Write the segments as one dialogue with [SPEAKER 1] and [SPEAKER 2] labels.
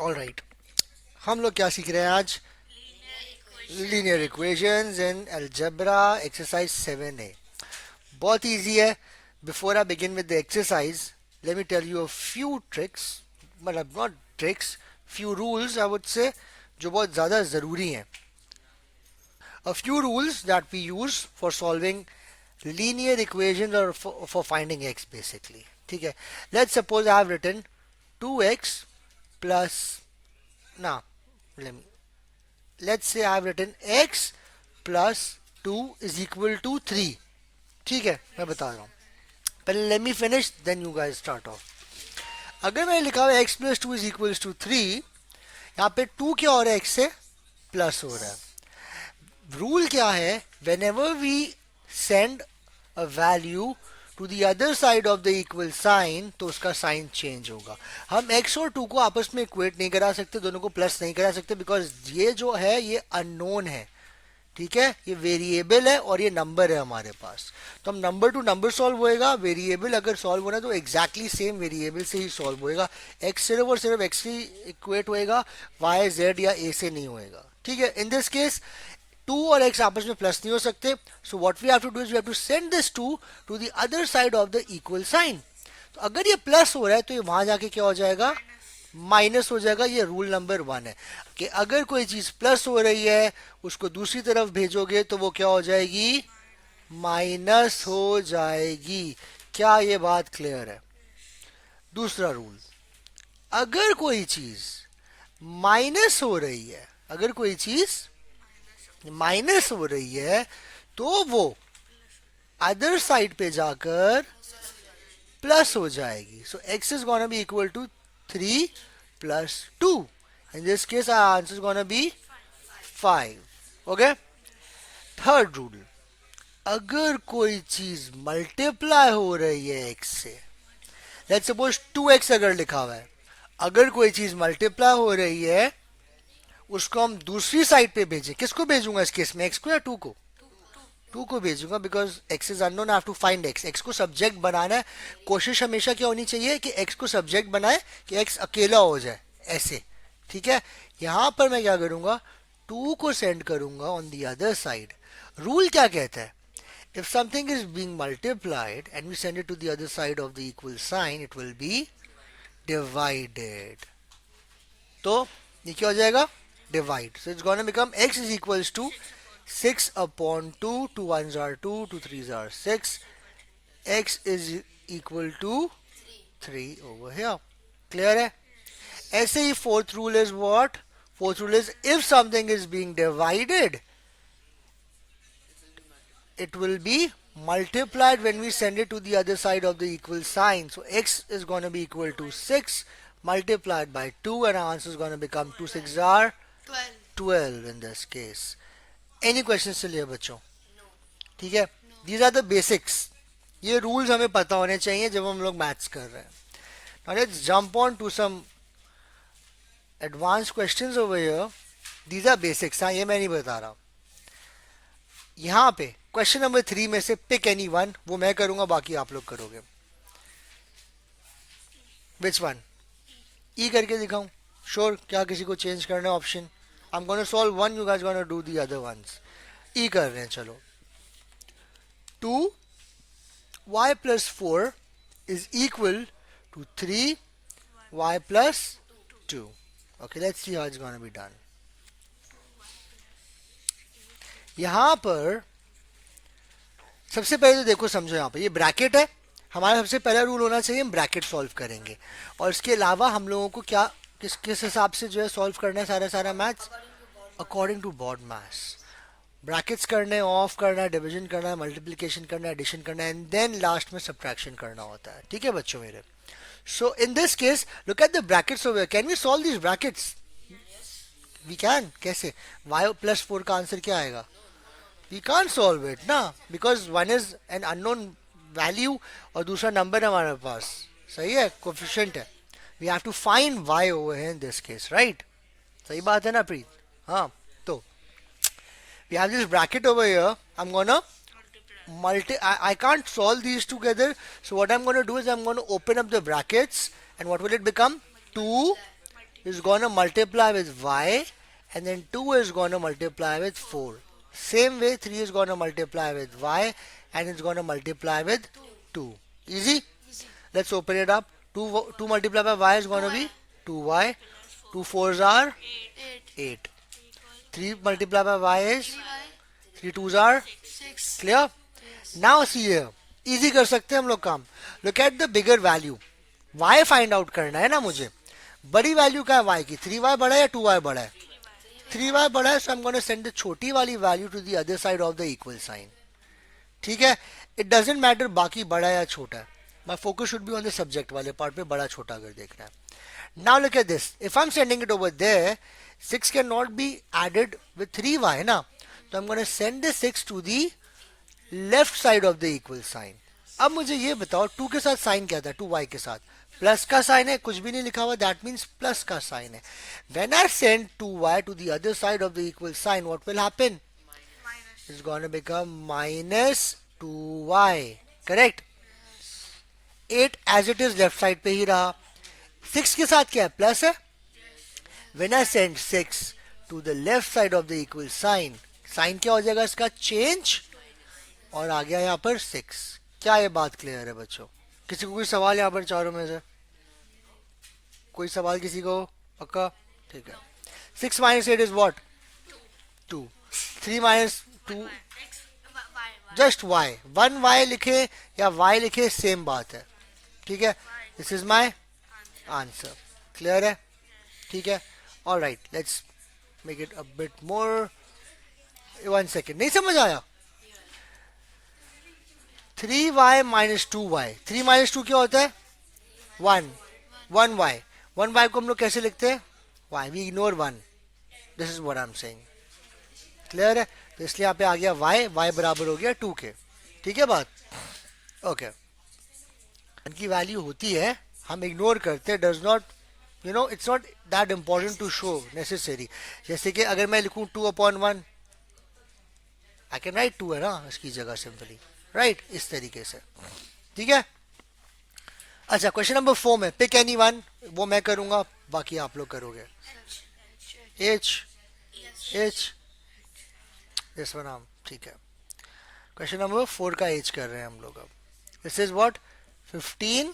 [SPEAKER 1] Alright, हम लोग क्या सीख रहे हैं आज? Linear equations in algebra exercise 7A. बहुत इजी है. Before I begin with the exercise, let me tell you a few tricks, मतलब not tricks, few rules I would say, जो बहुत ज़्यादा ज़रूरी हैं. A few rules that we use for solving linear equations or for finding x basically. ठीक है. Let's suppose I have written 2x plus, now let's say I have written x plus 2 is equal to 3. ठीक है, मैं बता रहा हूँ. पहले let me finish, then you guys start off. अगर मैंने लिखा हुआ x plus 2 is equals to 3, यहाँ पे 2 क्या हो रहा है, x से प्लस हो रहा है. रूल क्या है? Whenever we send a value to the other side of the equal sign, तो उसका साइन चेंज होगा. हम x और 2 को आपस में इक्वेट नहीं करा सकते, दोनों को प्लस नहीं करा सकते, बिकॉज ये जो है ये अननोन है. ठीक है, ये वेरिएबल है और ये नंबर है हमारे पास. तो हम नंबर टू नंबर सॉल्व होएगा. वेरिएबल अगर सॉल्व होना है तो एग्जैक्टली सेम वेरिएबल से ही सॉल्व होएगा. x सिर्फ और सिर्फ x से इक्वेट होएगा, y z या a से नहीं होएगा. ठीक है. इन दिस केस 2 और x आपस में प्लस नहीं हो सकते. So what we have to do is we have to send this 2 to the other side of the equal sign. तो अगर ये प्लस हो रहा है तो ये वहां जाके क्या हो जाएगा? माइनस हो जाएगा. ये रूल नंबर 1 है कि अगर कोई चीज प्लस हो रही है उसको दूसरी तरफ भेजोगे तो वो क्या हो जाएगी? माइनस हो जाएगी. क्या ये बात क्लियर है? दूसरा रूल, अगर कोई चीज माइनस हो रही है, अगर कोई चीज माइनस हो रही है तो वो अदर साइड पे जाकर प्लस हो जाएगी. So x is gonna be equal to 3 plus 2. In this case our answer is gonna be 5. Okay. Third rule, अगर कोई चीज मल्टीप्लाई हो रही है x से, लेट्स सपोज 2x अगर लिखा हुआ है, अगर कोई चीज मल्टीप्लाई हो रही है उसको हम दूसरी साइड पे भेजें. किसको भेजूंगा इस केस में? x को या 2 को? 2 को भेजूंगा, because x is unknown. I have to find x. x को सब्जेक्ट बनाना है. कोशिश हमेशा क्या होनी चाहिए कि x को सब्जेक्ट बनाए कि x अकेला हो जाए, ऐसे. ठीक है. यहां पर मैं क्या करूंगा? 2 को सेंड करूंगा on the other side. Rule क्या कहता है? If something is being multiplied and we send it to the other side of the equal sign, it will be divided. तो ये क्या हो जाएगा? Divide. So it's going to become x is equals to 6 upon 2. 2 1s are 2, 2 3s are 6. X is equal to 3 over here. Clear है? ऐसे ही fourth rule is what? Fourth rule is if something is being divided, it will be multiplied when we send it to the other side of the equal sign. So x is going to be equal to 6 multiplied by 2, and our answer is going to become 2 6 are 12 in this case. Any questions चलिए बच्चों? ठीक है. These are the basics. ये rules हमें पता होने चाहिए जब हम लोग मैथ्स कर रहे हैं. Now let's jump on to some advanced questions over here. These are basics. हाँ, ये मैं नहीं बता रहा. यहाँ पे क्वेश्चन नंबर 3 में से पिक एनी वन. वो मैं करूंगा, बाकी आप लोग करोगे. Which one? ई करके दिखाऊं? श्योर? क्या किसी को चेंज करना है option? I'm going to solve one, you guys going to do the other ones. E कर रहे हैं. चलो. 2y plus 4 is equal to 3y plus 2. Okay, let's see how it's going to be done. यहां पर सबसे पहले तो देखो, समझो, यहां पर ये ब्रैकेट है. हमारा सबसे पहला रूल होना चाहिए हम ब्रैकेट सॉल्व करेंगे. और इसके अलावा हम लोगों को क्या किस किस हिसाब से जो है सॉल्व करना है सारा maths? According to board maths. Brackets करने, ऑफ करना है, डिवीजन करना है, मल्टीप्लिकेशन करना है, एडिशन करना है, एंड देन लास्ट में सब्ट्रैक्शन करना होता है. ठीक है बच्चों मेरे? So in this case look at the brackets over. Can we solve this brackets? We can. कैसे? y प्लस 4 का आंसर क्या आएगा? वी कांट सॉल्व इट ना, because one is an unknown value और दूसरा नंबर है हमारे पास. सही है, कोफिशिएंट है. We have to find y over here in this case, right? सही बात है ना प्रीत? हाँ. तो we have this bracket over here. I'm gonna I can't solve these together. So what I'm gonna do is I'm gonna open up the brackets, and what will it become? 2 is gonna multiply with y, and then 2 is gonna multiply with 4. Same way 3 is gonna multiply with y, and it's gonna multiply with 2. Easy? Let's open it up. 2 multiplied by y is gonna be 2y. 2 4s are 8. 3 multiplied by y is 3 2s are clear. Now see here, easy कर सकते हैं हम लोग काम. Look at the bigger value. y find out करना है ना मुझे. बड़ी वैल्यू क्या है y की? 3y बड़ा है या 2y बड़ा है? 3y बड़ा है, so I'm going to send the छोटी वाली value to the other side of the equal sign. ठीक है? It doesn't matter बाकी बड़ा या छोटा है. My focus should be on the subject वाले part पे बड़ा छोटा अगर देखना है. Now look at this. If I'm sending it over there, 6 cannot be added with 3y ना. So I'm going to send the 6 to the left side of the equal sign. अब मुझे ये बताओ 2 के साथ साइन क्या था? 2y के साथ प्लस का साइन है, कुछ भी नहीं लिखा हुआ, दैट मीन्स प्लस का साइन है. When I send 2y to the other side of the equal sign, what will happen? It's going to become minus 2y. Correct? 8 as it is left side पे ही रहा. 6 के साथ क्या है? Plus है. When I send 6 to the left side of the equal sign, sign क्या हो जाएगा इसका? चेंज. और आ गया यहाँ पर 6. क्या ये बात क्लियर है बच्चों? किसी को कोई सवाल यहाँ पर चारों में से? कोई सवाल किसी को? पक्का? ठीक है. 6 minus 8 is what? 2. 3 minus 2 just y. 1y लिखे या y लिखे सेम बात है. ठीक है? This is my answer. Clear है? ठीक है? All right. Let's make it a bit more. 1 second. नहीं समझ आया? 3y minus 2y. 3 minus 2 क्या होता है? 1. 1y. 1y को हम लोग कैसे लिखते हैं? y. We ignore 1. This is what I'm saying. Clear है? तो इसलिए यहाँ पे आ गया y. y बराबर हो गया 2 के. ठीक है बात? ओके. इनकी वैल्यू होती है, हम इग्नोर करते हैं. Does not, you know, it's not that important to show necessary. जैसे कि अगर मैं लिखूं 2/1, आई कैन राइट 2 है ना इसकी जगह सिंपली. राइट? इस तरीके से. ठीक है? अच्छा, क्वेश्चन नंबर 4 में पिक एनी वन. वो मैं करूंगा, बाकी आप लोग करोगे. एच एच दिस वन हम. ठीक है. क्वेश्चन नंबर 4 का एच कर रहे हैं हम लोग अब. This is what? 15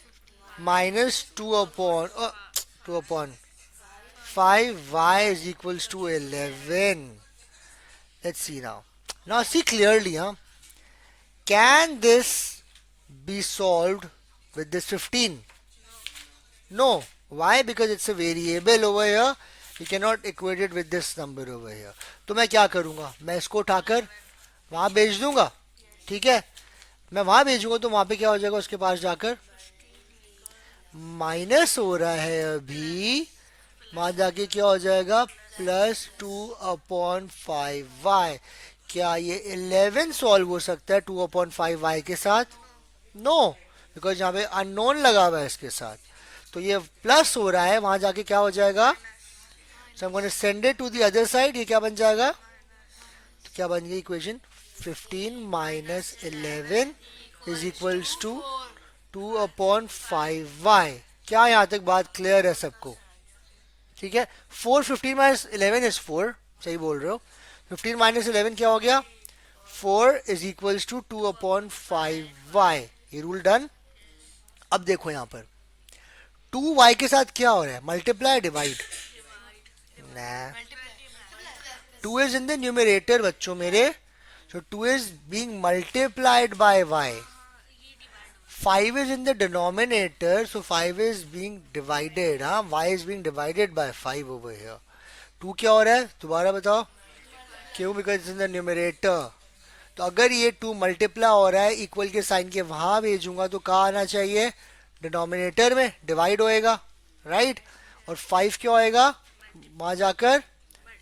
[SPEAKER 1] minus 2/5y is equals to 11. Let's see now. Now see clearly, huh? Can this be solved with this 15? No. Why? Because it's a variable over here. You cannot equate it with this number over here. तो मैं क्या करूंगा? मैं इसको उठाकर वहां भेज दूंगा. ठीक है? मैं वहां भेजूंगा तो वहां पे क्या हो जाएगा? उसके पास जाकर माइनस हो रहा है अभी, वहां जाके क्या हो जाएगा? +2/5y. क्या ये 11 सॉल्व हो सकता है 2/5y के साथ? नो, बिकॉज यहाँ पे अननोन लगा हुआ है इसके साथ. तो ये प्लस हो रहा है, वहां जाके क्या हो जाएगा? So I am going to send it to the other side. ये क्या बन जाएगा? तो क्या बन गई equation? 15 minus 11 is equals to 2/5y. क्या यहाँ तक बात क्लियर है सबको? ठीक है. 15 minus 11 is 4. सही बोल रहे हो. 15 minus 11 क्या हो गया? 4 is equals to 2/5y. ये रूल डन. अब देखो यहाँ पर 2y के साथ क्या हो रहा है? Multiply divide? 2 is in the numerator बच्चों मेरे. So 2 is being multiplied by y. 5 is in the denominator, so 5 is being divided. हाँ, y is being divided by 5 over here. 2 क्या हो रहा है? दोबारा बताओ. क्यों? Because it's in the numerator. तो अगर ये 2 मल्टीप्लाई हो रहा है इक्वल के साइन के वहां भेजूंगा तो कहाँ आना चाहिए? डिनोमिनेटर में. डिवाइड होएगा. राइट? और 5 क्या होएगा? वहां जाकर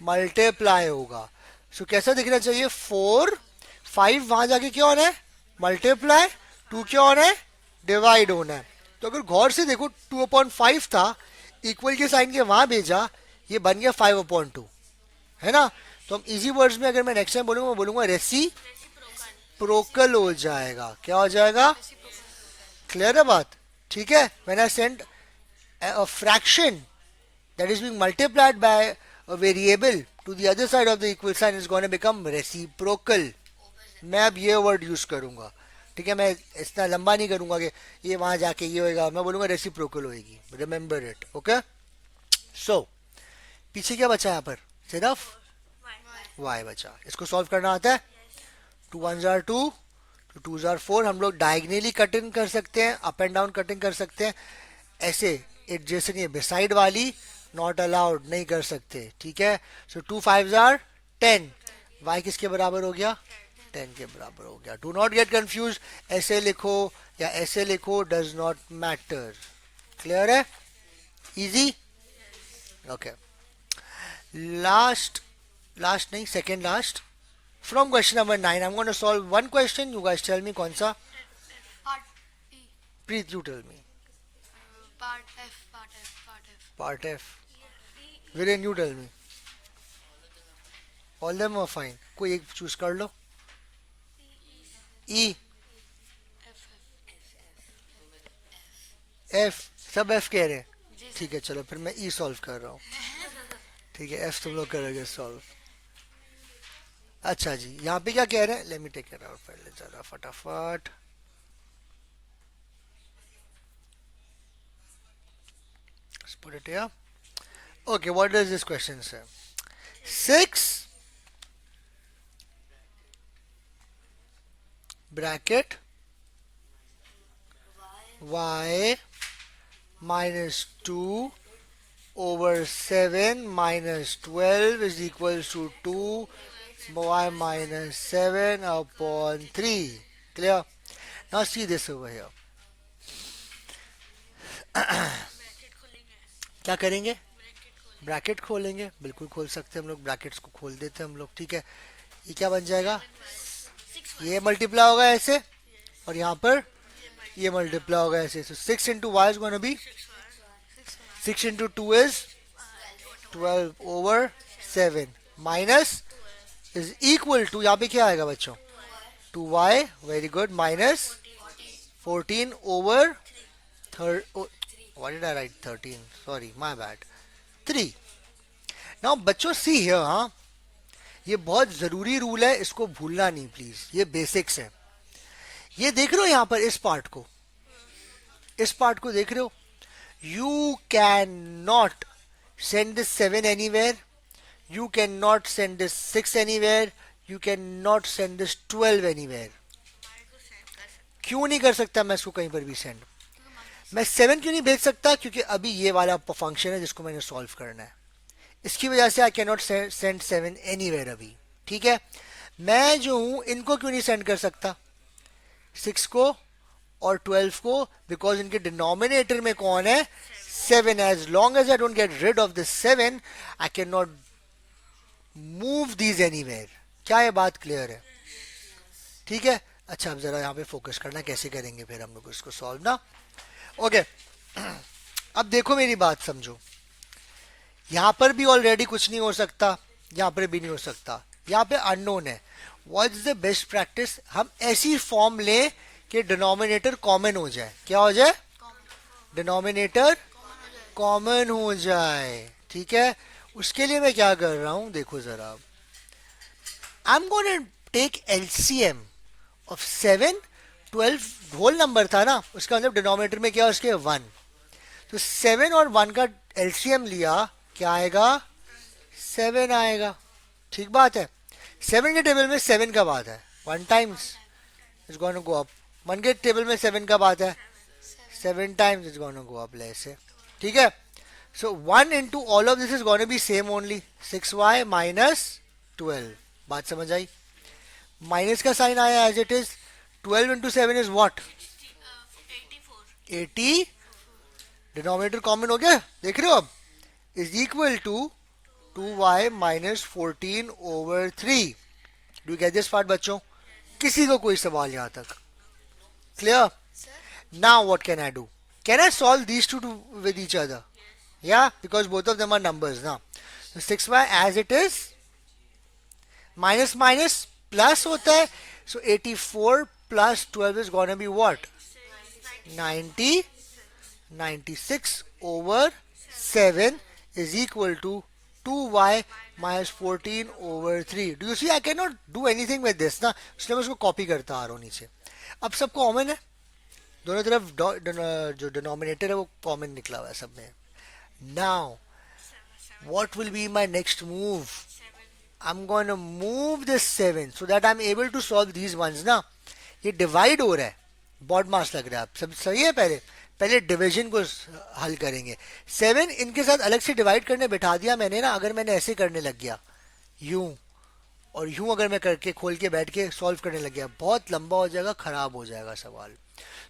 [SPEAKER 1] मल्टीप्लाई होगा. सो कैसा दिखना चाहिए? 4 5 वहां जाके क्या होना है? मल्टीप्लाई. 2 क्या होना है? डिवाइड होना है. तो अगर गौर से देखो 2/5 था, इक्वल के साइन के वहां भेजा, ये बन गया 5/2. है ना? तो हम इजी वर्ड्स में अगर मैं नेक्स्ट टाइम बोलूंगा, मैं बोलूंगा रेसिप्रोकल हो जाएगा. क्या हो जाएगा? क्लियर है बात? ठीक है. When I send a fraction that is being multiplied by a variable to the other side of the equal sign is going to become reciprocal. मैं अब ये वर्ड यूज करूंगा, ठीक है, मैं इतना लंबा नहीं करूंगा कि ये वहां जाके ये होएगा, मैं बोलूंगा रेसिप्रोकल होएगी. Remember it. ओके, सो पीछे क्या बचा यहाँ पर? सिर्फ y बचा. इसको सॉल्व करना आता है. 2 1s are 2, 2 2s are 4. हम लोग डायगनली कटिंग कर सकते हैं, अप एंड डाउन कटिंग कर सकते हैं. ऐसे एडजेसेंट ये बिसाइड वाली नॉट अलाउड, नहीं कर सकते. ठीक है, सो 2 5s are 10. y किसके बराबर हो गया? 10 के बराबर हो गया. डू नॉट गेट कंफ्यूज, ऐसे लिखो या ऐसे लिखो, डज नॉट मैटर. क्लियर है? इजी. ओके, लास्ट नहीं, second last. From question number 9 I am going to solve one question. You guys tell me कौन सा.
[SPEAKER 2] Part E.
[SPEAKER 1] Please you tell me.
[SPEAKER 2] Part F. Part F. Part F.
[SPEAKER 1] Part F. Viren you tell me. All them are fine, कोई एक चूज कर लो. E,
[SPEAKER 2] F.
[SPEAKER 1] F, सब F कह रहे हैं.
[SPEAKER 2] जी सर.
[SPEAKER 1] ठीक है, चलो फिर मैं ई सॉल्व कर रहा हूँ. ठीक है, एफ तुम लोग करोगे सॉल्व. अच्छा जी, यहाँ पे क्या कह रहे हैं? Let me take it out पहले जरा फटाफट. Let's put it here. Okay, what does this question say? 6 bracket y minus 2 over 7 minus 12 is equals to 2 y minus 7 upon 3. Clear? Now see this over here. क्या करेंगे? Bracket खोलेंगे. बिल्कुल खोल सकते हैं हम लोग, ब्रैकेट्स को खोल देते हैं हम लोग. ठीक है, ये क्या बन जाएगा? ये मल्टीप्लाई होगा ऐसे, और यहाँ पर ये मल्टीप्लाई होगा ऐसे. So 6 into y is going to be 6 into 2 is 12 over 7 minus is equal to, यहाँ पे क्या आएगा बच्चों? 2y, very good, minus 14 over what did I write? 13. Sorry, my bad. 3. Now बच्चों see here, हाँ, ये बहुत जरूरी रूल है, इसको भूलना नहीं प्लीज. ये बेसिक्स है. ये देख रहे हो यहाँ पर इस पार्ट को, इस पार्ट को देख रहे हो? You can not send this 7 anywhere, you can not send this 6 anywhere, you can not send this 12 anywhere. क्यों नहीं कर सकता मैं इसको कहीं पर भी सेंड? मैं 7 क्यों नहीं भेज सकता? क्योंकि अभी ये वाला फंक्शन है जिसको मैंने सॉल्व करना है, इसकी वजह से आई कैन नॉट सेंड 7 एनीवेयर अभी. ठीक है, मैं जो हूं इनको क्यों नहीं सेंड कर सकता, 6 को और 12 को? बिकॉज इनके डिनोमिनेटर में कौन है? 7. As long as I don't get rid of this 7 I can not move these anywhere. क्या ये बात क्लियर है? ठीक है, अच्छा अब जरा यहाँ पे फोकस करना, कैसे करेंगे फिर हम लोग इसको सॉल्व ना. ओके, अब देखो मेरी बात समझो. यहां पर भी ऑलरेडी कुछ नहीं हो सकता, यहां पर भी नहीं हो सकता, यहां पे अननोन है. What is the best practice? हम ऐसी फॉर्म लें कि डिनोमिनेटर कॉमन हो जाए. क्या हो जाए? डिनोमिनेटर कॉमन हो जाए. ठीक है, उसके लिए मैं क्या कर रहा हूं देखो जरा. I am going to take LCM of 7 12 whole number था ना, उसका मतलब डिनोमिनेटर में क्या है उसके? 1. तो 7 और 1 का एलसीएम लिया, क्या आएगा? 7 आएगा. ठीक बात है. 7 के टेबल में 7 कब आता है? 1 times it's going to go up. 1 के टेबल में 7 कब आता है? 7 times it's going to go up ऐसे. ठीक है, so 1 into all of this is going to be same only. 6y minus 12. बात समझ आई? माइनस का साइन आया as it is. 12 into 7 is what? 80. Denominator common हो गया, देख रहे हो अब? Is equal to 2y minus 14 over 3. Do get this part बच्चों? किसी को कोई सवाल यहां तक? Clear? Now what can I do? Can I solve these two with each other? Yeah, because both of them are numbers ना. 6y as it is, minus minus plus होता है. So 84 plus 12 is going to be what? 90. 96 over 7 is equal to 2y minus 14 over 3. Do you see I cannot do anything with this ना, इसलिए मैं उसको copy करता आ रहा हूँ नीचे. अब सब कॉमन है, दोनों तरफ जो डिनोमिनेटर है वो कॉमन निकला हुआ है सब में. Now what will be my next move? I'm going to move this 7 so that I'm able to solve these ones ना. ये डिवाइड हो रहा है, बॉड मास लग रहा है. सब सही है. पहले पहले डिवीजन को हल करेंगे. 7 इनके साथ अलग से डिवाइड करने बैठा दिया मैंने ना. अगर मैंने ऐसे करने लग गया यूं और यूं, अगर मैं करके खोल के बैठ के सॉल्व करने लग गया, बहुत लंबा हो जाएगा, खराब हो जाएगा सवाल.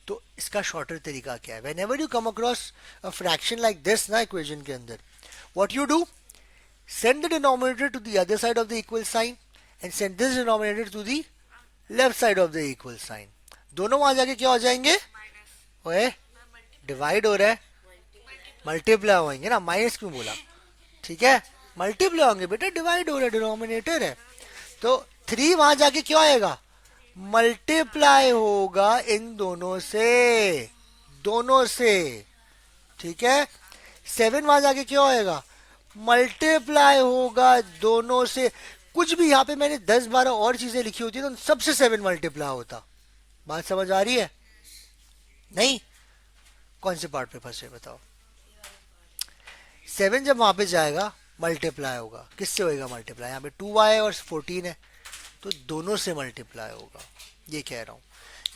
[SPEAKER 1] तो इसका शॉर्टर तरीका क्या है? Whenever you come across a fraction like this ना इक्वेशन के अंदर, what you do, send the denominator to the other side of the equal sign and send this denominator to the left side of the equal sign. दोनों वहां जाके क्या हो जाएंगे? ओए डिवाइड हो रहा है, मल्टीप्लाई होंगे ना. माइनस क्यों बोला? ठीक है, मल्टीप्लाई होंगे बेटा, डिवाइड हो रहा है, डिनोमिनेटर है. तो 3 वहां जाके क्या आएगा? मल्टीप्लाई होगा इन दोनों से, दोनों से. ठीक है, 7 वहां जाके क्या होएगा? मल्टीप्लाई होगा दोनों से. कुछ भी यहाँ पे मैंने 10-12 और चीजें लिखी होती है तो उन सबसे 7 मल्टीप्लाई होता. बात समझ आ रही है? नहीं? कौन से पार्ट पे फंसे बताओ? 7 जब वहां पे जाएगा मल्टीप्लाई होगा. किससे होएगा मल्टीप्लाई? यहाँ पे 2y और 14 है तो दोनों से मल्टीप्लाई होगा. ये कह रहा हूँ.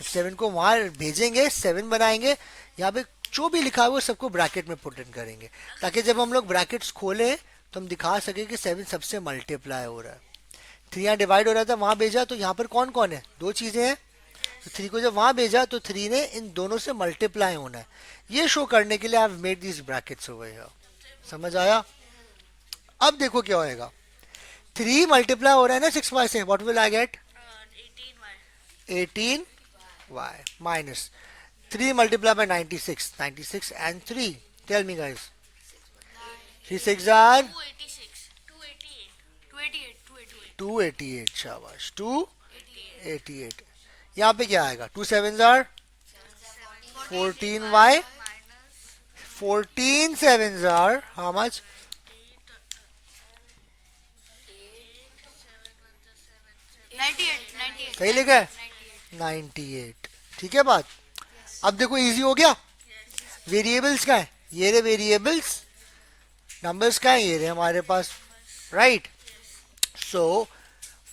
[SPEAKER 1] 7 को वहां भेजेंगे, 7 बनाएंगे, यहाँ पे जो भी लिखा है वो सबको ब्रैकेट में पुट इन करेंगे, ताकि जब हम लोग ब्रैकेट्स खोले तो हम दिखा सके कि 7 सबसे मल्टीप्लाई हो रहा है. 3 यहाँ डिवाइड हो रहा था, वहां भेजा तो यहाँ पर कौन कौन है? 2 चीजें हैं. तो 3 को जब वहां भेजा तो 3 ने इन दोनों से मल्टीप्लाई होना है. ये शो करने के लिए I have made these brackets over here. समझ आया? अब देखो क्या होएगा. 3 मल्टीप्लाई हो रहा है ना 6y से. What will I get? 18y minus 3 multiplied by 96. 96 and 3. Tell me guys. 3 6 are 288. शाबाश. 288. यहाँ पे क्या आएगा? 2 7s are 14y. 14 7s are how much?
[SPEAKER 2] 98.
[SPEAKER 1] सही लिखा है? 98. ठीक है बात. अब देखो इजी हो गया. वेरिएबल्स का है, ये रे वेरिएबल्स. नंबर्स का है, ये रे हमारे पास. Right. So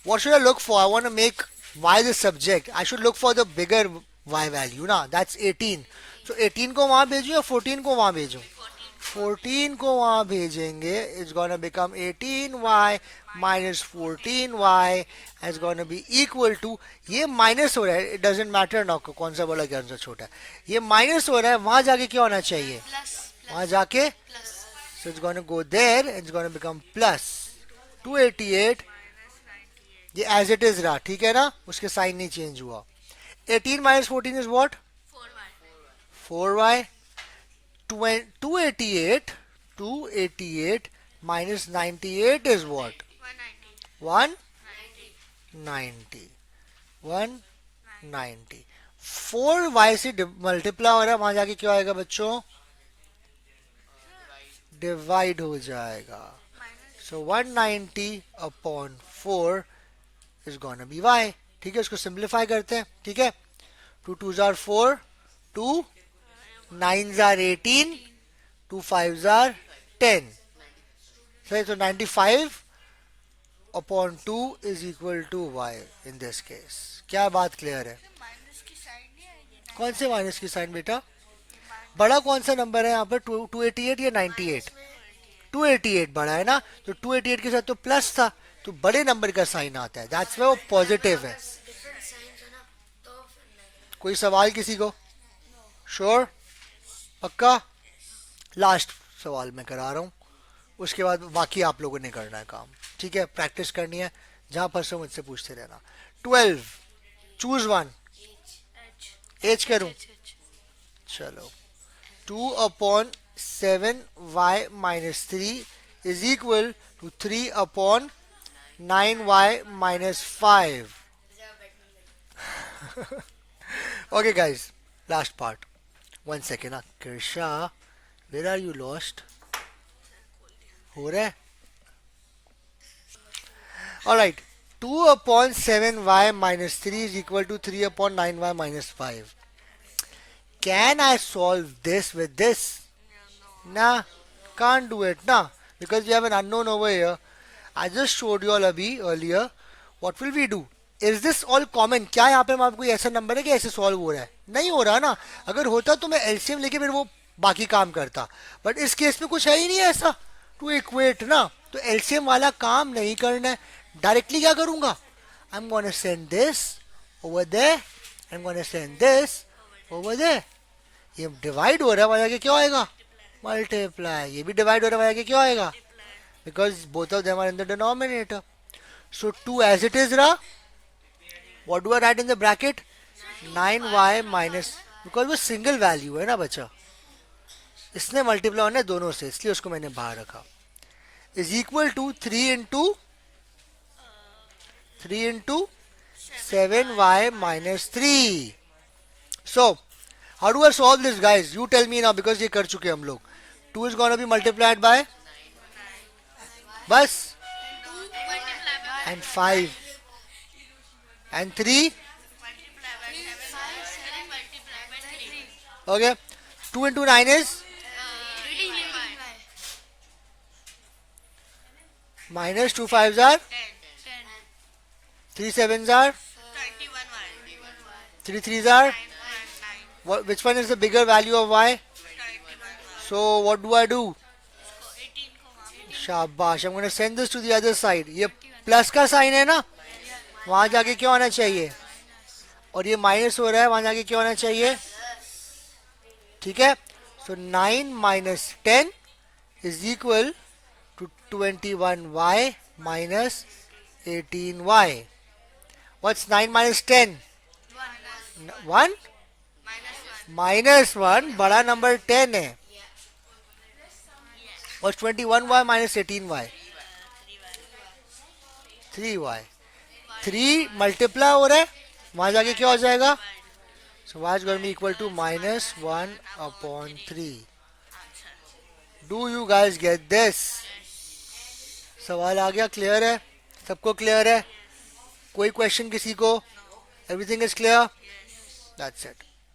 [SPEAKER 1] what should I look for? I want to make y the subject. I should look for the bigger y value ना. That's 18. So 18 को वहां भेजूं या 14 को वहां भेजूं? 14 को वहां भेजेंगे. It's gonna become 18y minus 14y is gonna be equal to, ये माइनस हो रहा है, it doesn't matter ना कौन सा बड़ा कौन सा छोटा है, ये माइनस हो रहा है. वहां जाके क्या होना चाहिए? वहां जाके so it's gonna go there, it's gonna become plus 288. ये एज इट इज रहा. ठीक है ना, उसके साइन नहीं चेंज हुआ. 18 minus 14 is what? 4y. 288 minus 98 is what? 190. 190. 4y से मल्टीप्लाई हो रहा है, वहां जाके क्या आएगा बच्चों? डिवाइड हो जाएगा. सो 190 upon 4 is gonna be y. ठीक है, इसको सिंप्लीफाई करते हैं. ठीक है, 2 2s are 4, 2 9s are 18, 2 5s are 10. सही. तो 95 upon 2 is equal to y in this case. क्या बात क्लियर है? कौन से माइनस की साइन बेटा? बड़ा कौन सा नंबर है यहाँ पर? 288 या 98? 288 बड़ा है ना, तो 288 के साथ तो प्लस था, तो बड़े नंबर का साइन आता है. दैट्स व्हाई वो पॉजिटिव है. कोई सवाल किसी को? श्योर? पक्का? लास्ट सवाल मैं करा रहा हूं, उसके बाद बाकी आप लोगों ने करना है काम. ठीक है, प्रैक्टिस करनी है. जहां फंसो मुझसे पूछते रहना. 12. Choose one. एच करूं? चलो. 2 upon 7y minus 3 is equal to 3 upon 9y minus 5. Okay guys, last part. 1 second. Kirsha, where are you lost? हो रहा है. Alright, 2 upon 7y minus 3 is equal to 3 upon 9y minus 5. Can I solve this with this? Nah, can't do it, nah, because we have an unknown over here. I just showed you all abhi earlier. What will we do? Is this all common? क्या यहाँ पे हमारे कोई ऐसा number है कि ऐसे solve हो रहा है? नहीं हो रहा ना. अगर होता तो मैं एलसीएम लेके फिर वो बाकी काम करता. बट इस केस में कुछ है ही नहीं ऐसा टू इक्वेट ना. तो एलसीएम वाला काम नहीं करना है. डायरेक्टली क्या करूंगा? I am gonna send this over there. I am gonna send this over there. ये डिवाइड हो रहा है, वजह के क्या आएगा? मल्टीप्लाई. ये भी डिवाइड हो रहा है, वजह के क्या आएगा? Because both of them are in the denominator. So 2 as it is रहा. What do I write in the bracket? 9y minus, because वो सिंगल वैल्यू है ना बच्चा, इसने मल्टीप्लाई होना है दोनों से, इसलिए उसको मैंने बाहर रखा. Is equal to 3 into 7y minus 3. So how do I solve this, guys? You tell me now, because ये कर चुके हम लोग. 2 is gonna be multiplied by बस and 5 and 3. Okay, 2 into 9 is minus 2 5s are 3 7s are 3 3s are which one is the bigger value of y? So what do I do? शाबाश. I'm going to send this to the other side. ये plus का sign है ना, वहां जाके क्या होना चाहिए? और ये माइनस हो रहा है, वहां जाके क्या होना चाहिए? ठीक है. सो 9 minus 10 is equal to 21y minus 18y. What's 9 minus 10? 1 minus 1. बड़ा नंबर 10 है. What's 21y minus 18y? 3y. 3 multiply हो रहा है, वहां जाके क्या हो जाएगा? So y is going to be equal to minus 1 upon 3. Do you guys get this? सवाल आ गया? क्लियर है? सबको क्लियर है? कोई क्वेश्चन किसी को? Everything is clear? That's it.